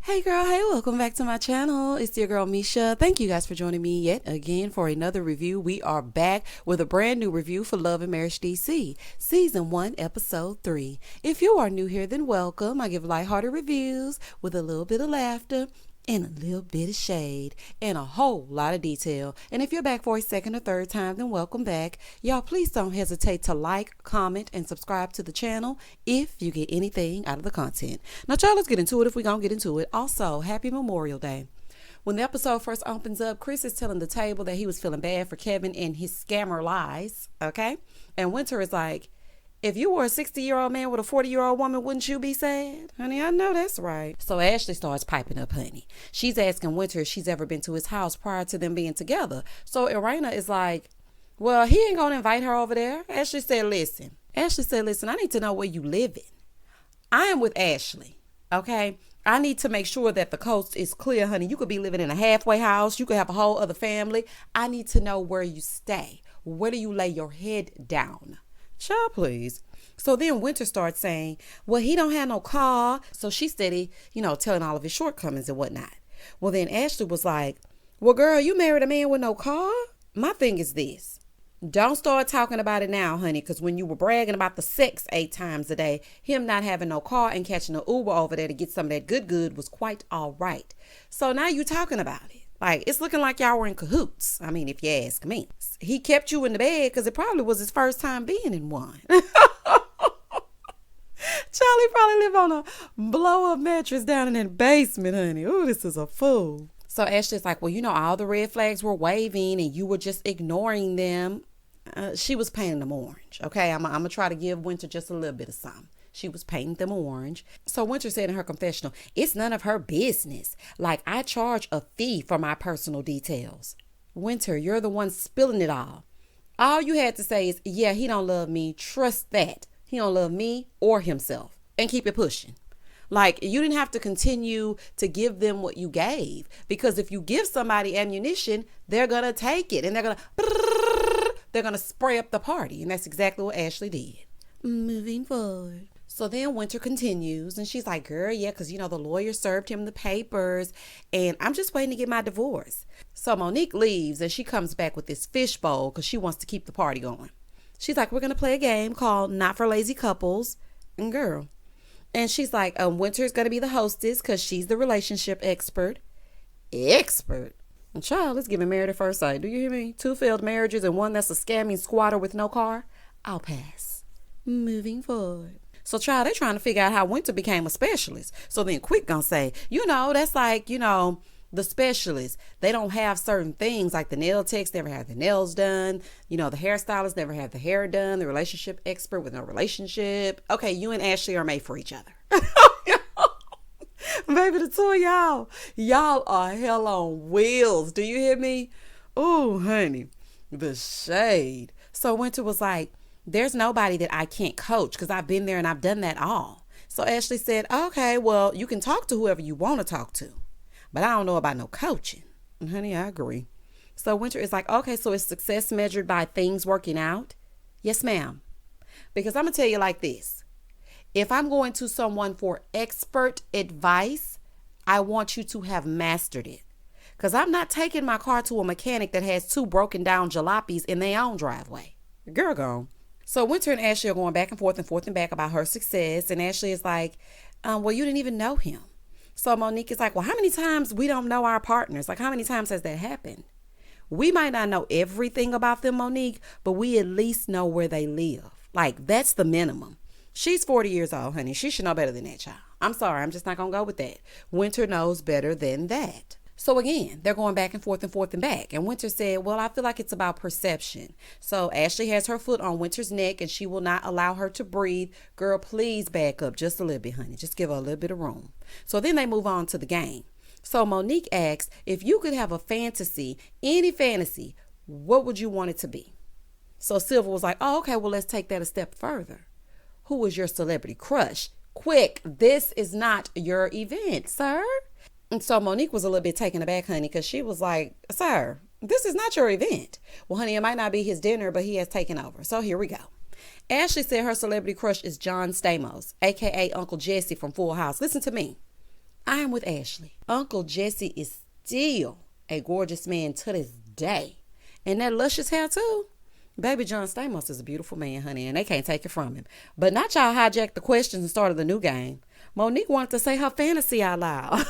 Hey girl, hey, welcome back to my channel. It's your girl Misha. Thank you guys for joining me yet again for another review. We are back with a brand new review for Love and Marriage DC, Season 1, Episode 3. If you are new here, then welcome. I give lighthearted reviews with a little bit of laughter and a little bit of shade and a whole lot of detail. And if you're back for a second or third time, then welcome back. Y'all, please don't hesitate to like, comment, and subscribe to the channel if you get anything out of the content. Now, y'all, let's get into it if we're going to get into it. Also, happy Memorial Day. When the episode first opens up, Chris is telling the table that he was feeling bad for Kevin and his scammer lies, okay? And Winter is like, if you were a 60-year-old man with a 40-year-old woman, wouldn't you be sad? Honey, I know that's right. So Ashley starts piping up, honey. She's asking Winter if she's ever been to his house prior to them being together. So Irena is like, well, he ain't going to invite her over there. Ashley said, listen, I need to know where you live in. I am with Ashley, okay? I need to make sure that the coast is clear, honey. You could be living in a halfway house. You could have a whole other family. I need to know where you stay. Where do you lay your head down? Child, please. So then Winter starts saying, well, he don't have no car. So she steady, telling all of his shortcomings and whatnot. Well, then Ashley was like, well, girl, you married a man with no car? My thing is this. Don't start talking about it now, honey, because when you were bragging about the sex 8 times a day, him not having no car and catching an Uber over there to get some of that good was quite all right. So now you talking about it. Like, it's looking like y'all were in cahoots. I mean, if you ask me. He kept you in the bed because it probably was his first time being in one. Charlie probably lived on a blow-up mattress down in that basement, honey. Ooh, this is a fool. So Ashley's like, well, all the red flags were waving and you were just ignoring them. She was painting them orange, okay? I'm going to try to give Winter just a little bit of something. She was painting them orange. So Winter said in her confessional, it's none of her business. Like, I charge a fee for my personal details. Winter, you're the one spilling it all. All you had to say is, yeah, he don't love me. Trust that. He don't love me or himself. And keep it pushing. Like, you didn't have to continue to give them what you gave. Because if you give somebody ammunition, they're going to take it. And they're going to spray up the party. And that's exactly what Ashley did. Moving forward. So then Winter continues and she's like, girl, yeah, because, the lawyer served him the papers and I'm just waiting to get my divorce. So Monique leaves and she comes back with this fishbowl because she wants to keep the party going. She's like, we're going to play a game called Not for Lazy Couples. And girl. And she's like, Winter's going to be the hostess because she's the relationship expert. Expert? And child, let's give him Married at First Sight. Do you hear me? 2 failed marriages and one that's a scamming squatter with no car. I'll pass. Moving forward. So, child, they're trying to figure out how Winter became a specialist. So then Quick gonna say, that's like, the specialists. They don't have certain things like the nail techs never have the nails done. The hairstylist never have the hair done. The relationship expert with no relationship. Okay, you and Ashley are made for each other. Baby, the two of y'all are hell on wheels. Do you hear me? Oh, honey, the shade. So Winter was like, there's nobody that I can't coach because I've been there and I've done that all. So Ashley said, okay, well, you can talk to whoever you want to talk to, but I don't know about no coaching. And honey, I agree. So Winter is like, okay, so is success measured by things working out? Yes, ma'am. Because I'm going to tell you like this. If I'm going to someone for expert advice, I want you to have mastered it. Because I'm not taking my car to a mechanic that has 2 broken down jalopies in their own driveway. Girl gone. So Winter and Ashley are going back and forth and back about her success. And Ashley is like, well, you didn't even know him. So Monique is like, well, how many times we don't know our partners? Like, how many times has that happened? We might not know everything about them, Monique, but we at least know where they live. Like, that's the minimum. She's 40 years old, honey. She should know better than that, child. I'm sorry. I'm just not going to go with that. Winter knows better than that. So again, they're going back and forth and back. And Winter said, well, I feel like it's about perception. So Ashley has her foot on Winter's neck and she will not allow her to breathe. Girl, please back up just a little bit, honey. Just give her a little bit of room. So then they move on to the game. So Monique asks, if you could have a fantasy, any fantasy, what would you want it to be? So Silver was like, oh, okay, well, let's take that a step further. Who is your celebrity crush? Quick, this is not your event, sir. And so Monique was a little bit taken aback, honey, because she was like, sir, this is not your event. Well, honey, it might not be his dinner, but he has taken over. So here we go. Ashley said her celebrity crush is John Stamos, a.k.a. Uncle Jesse from Full House. Listen to me. I am with Ashley. Uncle Jesse is still a gorgeous man to this day. And that luscious hair too. Baby John Stamos is a beautiful man, honey, and they can't take it from him. But not y'all hijacked the questions and started the new game. Monique wanted to say her fantasy out loud.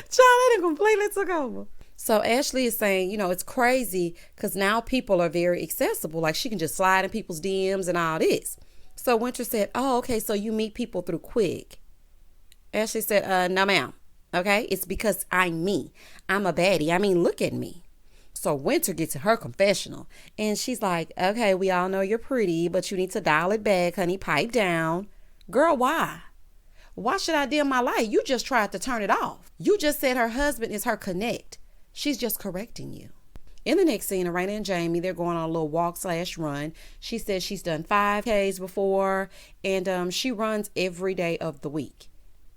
Child, they completely took over. So Ashley is saying, it's crazy because now people are very accessible. Like she can just slide in people's DMs and all this. So Winter said, oh, okay, so you meet people through Quick. Ashley said, no, ma'am. Okay, it's because I'm me. I'm a baddie. I mean, look at me. So Winter gets to her confessional and she's like, okay, we all know you're pretty, but you need to dial it back, honey. Pipe down. Girl, why? Why should I dim my light? You just tried to turn it off. You just said her husband is her connect. She's just correcting you. In the next scene, Arena and Jamie, they're going on a little walk/run. She says she's done 5Ks before and she runs every day of the week.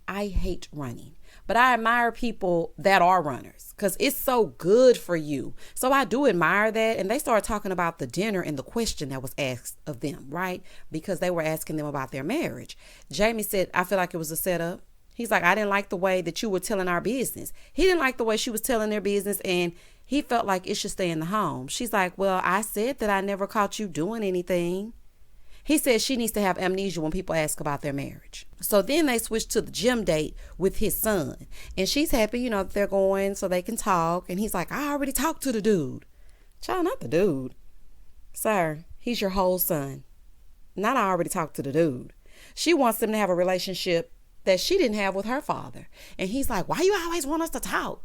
I hate running, but I admire people that are runners because it's so good for you. So I do admire that. And they started talking about the dinner and the question that was asked of them, right? Because they were asking them about their marriage. Jamie said, I feel like it was a setup. He's like, I didn't like the way that you were telling our business. He didn't like the way she was telling their business and he felt like it should stay in the home. She's like, well, I said that I never caught you doing anything. He says she needs to have amnesia when people ask about their marriage. So then they switch to the gym date with his son. And she's happy, that they're going so they can talk. And he's like, I already talked to the dude. Child, not the dude. Sir, he's your whole son. Not I already talked to the dude. She wants them to have a relationship that she didn't have with her father. And he's like, why you always want us to talk?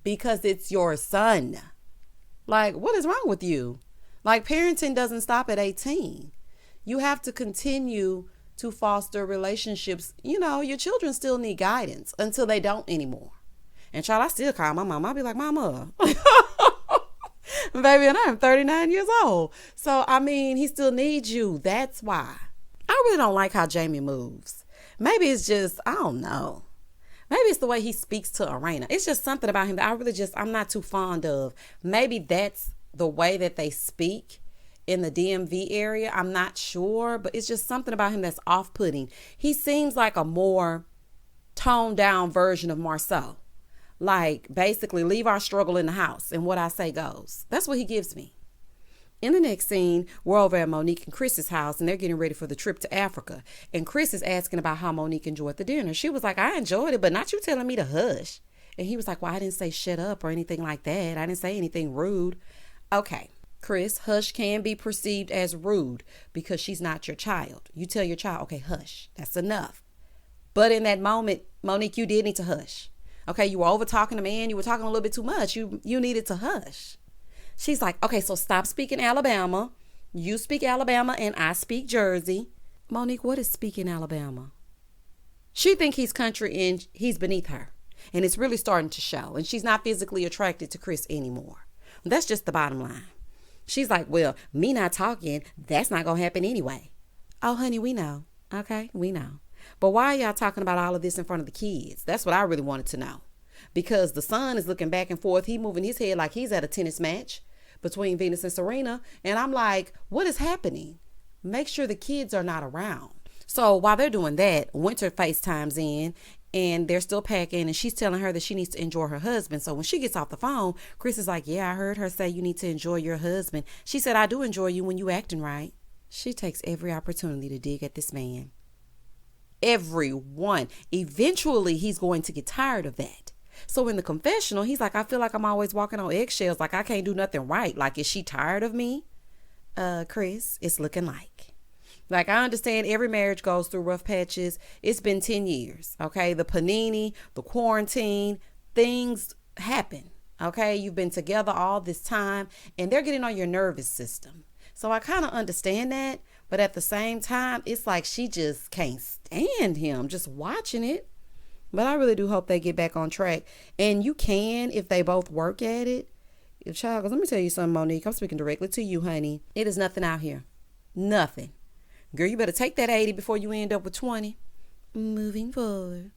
Because it's your son. Like, what is wrong with you? Like, parenting doesn't stop at 18. You have to continue to foster relationships. Your children still need guidance until they don't anymore. And child, I still call my mom. I'll be like, Mama. Baby, and I'm 39 years old. So, he still needs you. That's why. I really don't like how Jamie moves. Maybe it's just, I don't know. Maybe it's the way he speaks to Arena. It's just something about him that I'm not too fond of. Maybe that's the way that they speak in the DMV area. I'm not sure, but it's just something about him that's off-putting. He seems like a more toned down version of Marceau. Like, basically, leave our struggle in the house and what I say goes. That's what he gives me. In the next scene, we're over at Monique and Chris's house and they're getting ready for the trip to Africa. And Chris is asking about how Monique enjoyed the dinner. She was like, I enjoyed it, but not you telling me to hush. And he was like, well, I didn't say shut up or anything like that. I didn't say anything rude. Okay, Chris, hush can be perceived as rude because she's not your child. You tell your child, okay, hush, that's enough. But in that moment, Monique, you did need to hush. Okay, you were over talking to man. You were talking a little bit too much. You needed to hush. She's like, okay, so stop speaking Alabama. You speak Alabama and I speak Jersey. Monique, what is speaking Alabama? She think he's country and he's beneath her. And it's really starting to show. And she's not physically attracted to Chris anymore. That's just the bottom line. She's like, well, me not talking, that's not going to happen anyway. Oh, honey, we know. Okay, we know. But why are y'all talking about all of this in front of the kids? That's what I really wanted to know. Because the son is looking back and forth. He moving his head like he's at a tennis match between Venus and Serena. And I'm like, what is happening? Make sure the kids are not around. So while they're doing that, Winter FaceTimes in and they're still packing and she's telling her that she needs to enjoy her husband. So when she gets off the phone, Chris is like, yeah, I heard her say you need to enjoy your husband. She said, I do enjoy you when you acting right. She takes every opportunity to dig at this man. Everyone. Eventually, he's going to get tired of that. So in the confessional, he's like, I feel like I'm always walking on eggshells. Like I can't do nothing right. Like, is she tired of me? Chris, it's looking like. Like, I understand every marriage goes through rough patches. It's been 10 years. Okay. The panini, the quarantine, things happen. Okay. You've been together all this time and they're getting on your nervous system. So I kind of understand that. But at the same time, it's like she just can't stand him just watching it. But I really do hope they get back on track. And you can if they both work at it. Child, let me tell you something, Monique. I'm speaking directly to you, honey. It is nothing out here. Nothing. Girl, you better take that 80 before you end up with 20. Moving forward.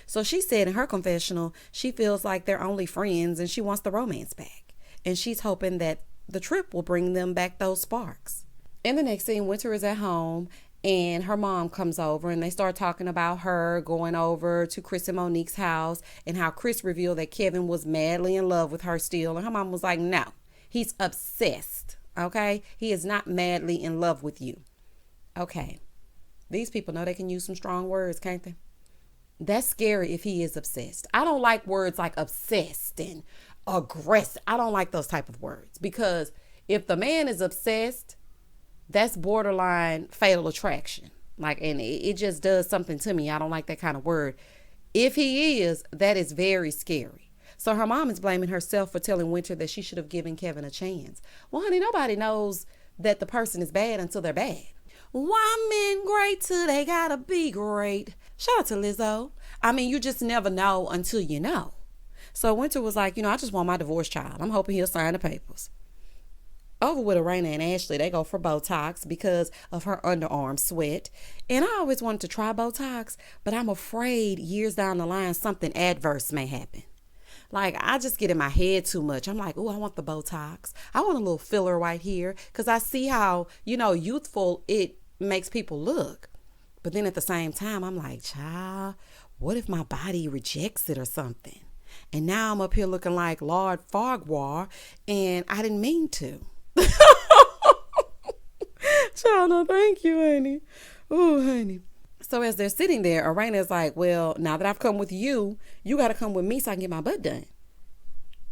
So she said in her confessional, she feels like they're only friends and she wants the romance back. And she's hoping that the trip will bring them back those sparks. In the next scene, Winter is at home And her mom comes over and they start talking about her going over to Chris and Monique's house and how Chris revealed that Kevin was madly in love with her still. And her mom was like, no, he's obsessed. Okay. He is not madly in love with you. Okay. These people know they can use some strong words, can't they? That's scary if he is obsessed. I don't like words like obsessed and aggressive. I don't like those type of words, because if the man is obsessed, that's borderline fatal attraction. Like, and it just does something to me. I don't like that kind of word. If he is, that is very scary. So her mom is blaming herself for telling Winter that she should have given Kevin a chance. Well, honey, nobody knows that the person is bad until they're bad. Why men great till they gotta be great? Shout out to Lizzo. I mean, you just never know until you know. So Winter was like, I just want my divorce child. I'm hoping he'll sign the papers. Over with Arena and Ashley, they go for Botox because of her underarm sweat. And I always wanted to try Botox, but I'm afraid years down the line something adverse may happen. Like, I just get in my head too much. I'm like, oh, I want the Botox. I want a little filler right here, because I see how, youthful it makes people look. But then at the same time, I'm like, child, what if my body rejects it or something? And now I'm up here looking like Lord Farquhar, and I didn't mean to. Child, no, thank you, honey. Oh, honey. So as they're sitting there, Arena's like, well, now that I've come with you, you got to come with me so I can get my butt done.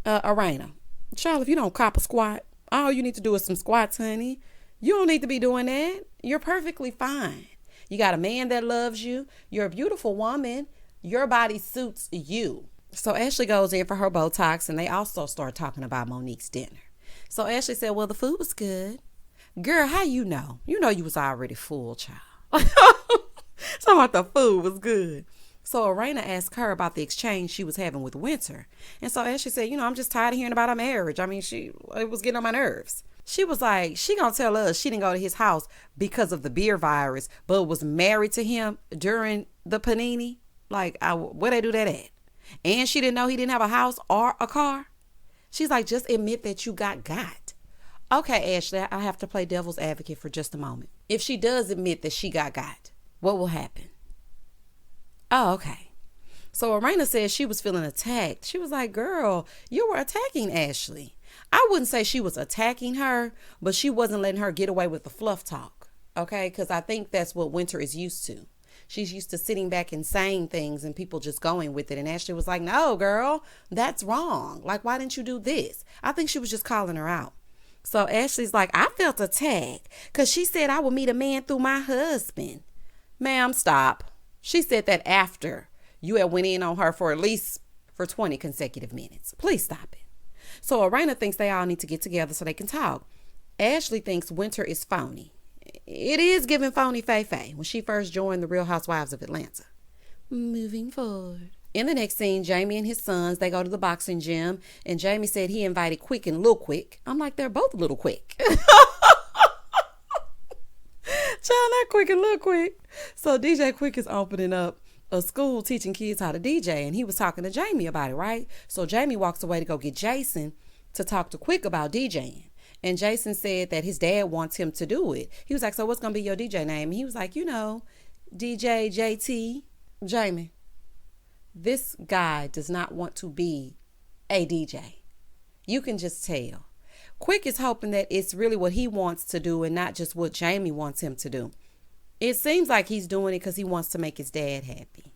Arena, child, if you don't cop a squat, all you need to do is some squats, honey. You don't need to be doing that. You're perfectly fine. You got a man that loves you. You're a beautiful woman. Your body suits you. So Ashley goes in for her Botox, and they also start talking about Monique's dinner. So Ashley said, well, the food was good. Girl, how you know? You know you was already full, child. So about the food was good. So Arena asked her about the exchange she was having with Winter. And so Ashley said, I'm just tired of hearing about our marriage. I mean, it was getting on my nerves. She was like, she gonna tell us she didn't go to his house because of the beer virus, but was married to him during the panini. Like, where they do that at? And she didn't know he didn't have a house or a car. She's like, just admit that you got. Okay, Ashley, I have to play devil's advocate for just a moment. If she does admit that she got, what will happen? Oh, okay. So Arena said she was feeling attacked. She was like, girl, you were attacking Ashley. I wouldn't say she was attacking her, but she wasn't letting her get away with the fluff talk. Okay, because I think that's what Winter is used to. She's used to sitting back and saying things and people just going with it. And Ashley was like, no, girl, that's wrong. Like, why didn't you do this? I think she was just calling her out. So Ashley's like, I felt attacked because she said I would meet a man through my husband. Ma'am, stop. She said that after you had went in on her for 20 consecutive minutes. Please stop it. So Arena thinks they all need to get together so they can talk. Ashley thinks Winter is phony. It is giving phony Faye when she first joined the Real Housewives of Atlanta. Moving forward. In the next scene, Jamie and his sons, they go to the boxing gym, and Jamie said he invited Quick and Lil Quick. I'm like, they're both Little Quick. Child, not Quick and Lil Quick. So DJ Quick is opening up a school teaching kids how to DJ, and he was talking to Jamie about it, right? So Jamie walks away to go get Jason to talk to Quick about DJing. And Jason said that his dad wants him to do it. He was like, so what's going to be your DJ name? And he was like, DJ JT. Jamie, this guy does not want to be a DJ. You can just tell. Quick is hoping that it's really what he wants to do and not just what Jamie wants him to do. It seems like he's doing it because he wants to make his dad happy.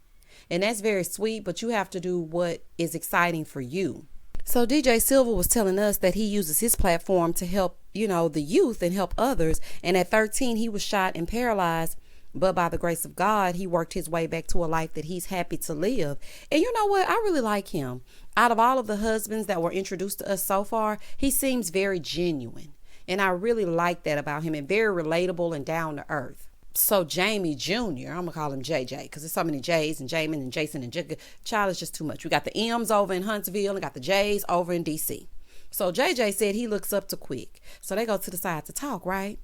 And that's very sweet, but you have to do what is exciting for you. So DJ Silver was telling us that he uses his platform to help, the youth and help others. And at 13, he was shot and paralyzed. But by the grace of God, he worked his way back to a life that he's happy to live. And you know what? I really like him. Out of all of the husbands that were introduced to us so far, he seems very genuine. And I really like that about him, and very relatable and down to earth. So Jamie Jr., I'm going to call him JJ because there's so many J's and Jamin and Jason and child is just too much. We got the M's over in Huntsville and got the J's over in DC. So JJ said he looks up to Quick. So they go to the side to talk, right?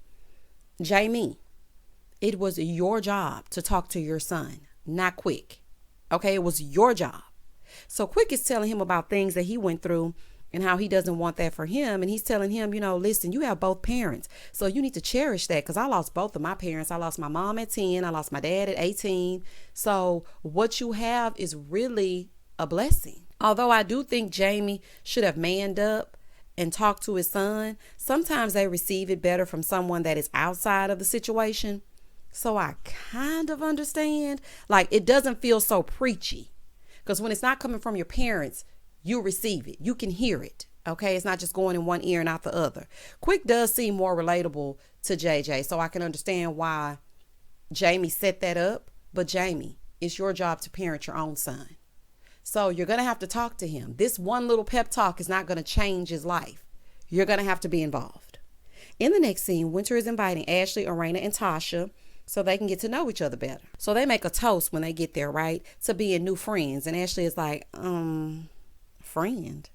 Jamie, it was your job to talk to your son, not Quick. Okay, it was your job. So Quick is telling him about things that he went through and how he doesn't want that for him. And he's telling him, listen, you have both parents, so you need to cherish that, because I lost both of my parents. I lost my mom at 10. I lost my dad at 18. So what you have is really a blessing. Although I do think Jamie should have manned up and talked to his son, sometimes they receive it better from someone that is outside of the situation. So I kind of understand. Like, it doesn't feel so preachy, because when it's not coming from your parents, you receive it. You can hear it. Okay. It's not just going in one ear and out the other. Quick does seem more relatable to JJ. So I can understand why Jamie set that up. But Jamie, it's your job to parent your own son. So you're going to have to talk to him. This one little pep talk is not going to change his life. You're going to have to be involved. In the next scene, Winter is inviting Ashley, Arena, and Tasha so they can get to know each other better. So they make a toast when they get there, right? To being new friends. And Ashley is like, friend?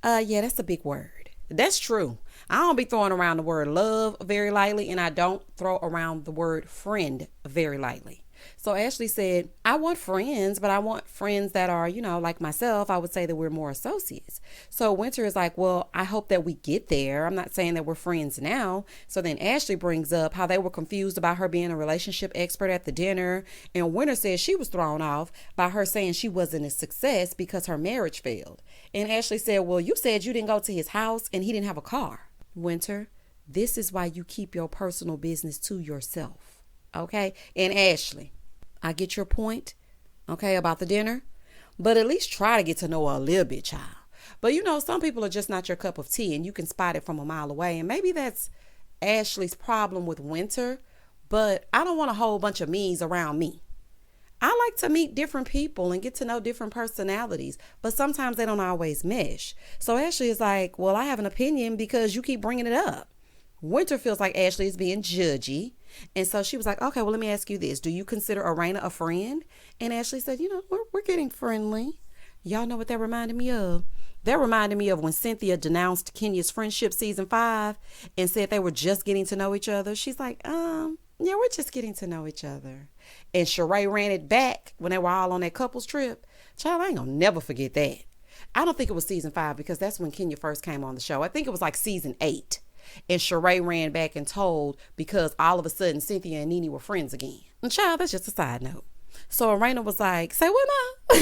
Yeah, that's a big word. That's true. I don't be throwing around the word love very lightly, and I don't throw around the word friend very lightly. So Ashley said, I want friends, but I want friends that are, like myself. I would say that we're more associates. So Winter is like, well, I hope that we get there. I'm not saying that we're friends now. So then Ashley brings up how they were confused about her being a relationship expert at the dinner. And Winter says she was thrown off by her saying she wasn't a success because her marriage failed. And Ashley said, well, you said you didn't go to his house and he didn't have a car. Winter, this is why you keep your personal business to yourself. Okay. And Ashley, I get your point, okay, about the dinner, but at least try to get to know her a little bit, child. But some people are just not your cup of tea, and you can spot it from a mile away. And maybe that's Ashley's problem with Winter, but I don't want a whole bunch of me's around me. I like to meet different people and get to know different personalities, but sometimes they don't always mesh. So Ashley is like, well, I have an opinion because you keep bringing it up. Winter feels like Ashley is being judgy. And so she was like, okay, well, let me ask you this. Do you consider Arena a friend? And Ashley said, we're getting friendly. Y'all know what that reminded me of? That reminded me of when Cynthia denounced Kenya's Friendship season 5 and said they were just getting to know each other. She's like, yeah, we're just getting to know each other. And Sheree ran it back when they were all on that couples trip. Child, I ain't gonna never forget that. I don't think it was season 5 because that's when Kenya first came on the show. I think it was like season 8. And Sheree ran back and told because all of a sudden Cynthia and Nene were friends again. And child, that's just a side note. So Arena was like, say what now?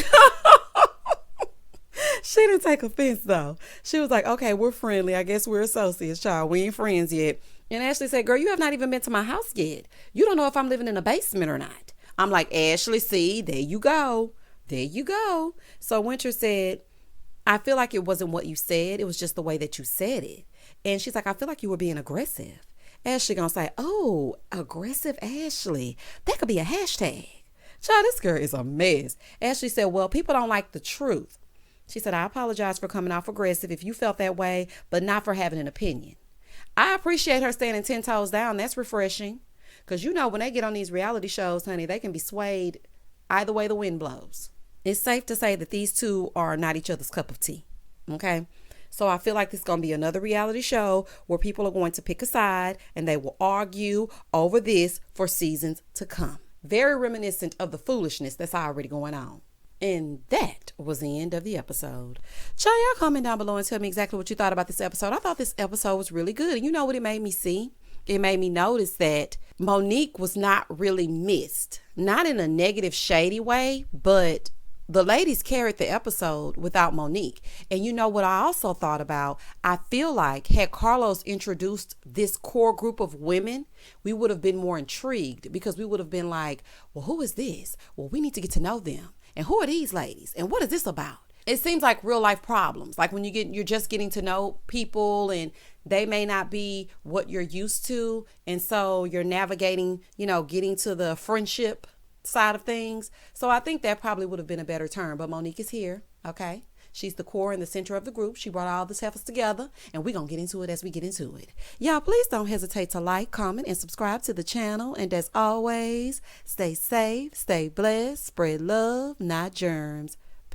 She didn't take offense though. She was like, okay, we're friendly. I guess we're associates, child. We ain't friends yet. And Ashley said, girl, you have not even been to my house yet. You don't know if I'm living in a basement or not. I'm like, Ashley, see, there you go. There you go. So Winter said, I feel like it wasn't what you said. It was just the way that you said it. And she's like, I feel like you were being aggressive. Ashley gonna say, oh, aggressive Ashley. That could be a hashtag. Child, this girl is a mess. Ashley said, well, people don't like the truth. She said, I apologize for coming off aggressive if you felt that way, but not for having an opinion. I appreciate her standing 10 toes down. That's refreshing. Because when they get on these reality shows, honey, they can be swayed either way the wind blows. It's safe to say that these two are not each other's cup of tea. Okay. So I feel like this is going to be another reality show where people are going to pick a side and they will argue over this for seasons to come. Very reminiscent of the foolishness that's already going on. And that was the end of the episode. Y'all comment down below and tell me exactly what you thought about this episode. I thought this episode was really good. And you know what it made me see? It made me notice that Monique was not really missed. Not in a negative, shady way, but the ladies carried the episode without Monique. And you know what I also thought about? I feel like had Carlos introduced this core group of women, we would have been more intrigued because we would have been like, well, who is this? Well, we need to get to know them. And who are these ladies? And what is this about? It seems like real life problems. Like when you're just getting to know people and they may not be what you're used to. And so you're navigating, getting to the friendship side of things. So I think that probably would have been a better term. But Monique is here. Okay. She's the core and the center of the group. She brought all the heifers together and we're going to get into it as we get into it. Y'all, please don't hesitate to like, comment, and subscribe to the channel. And as always, stay safe, stay blessed, spread love, not germs.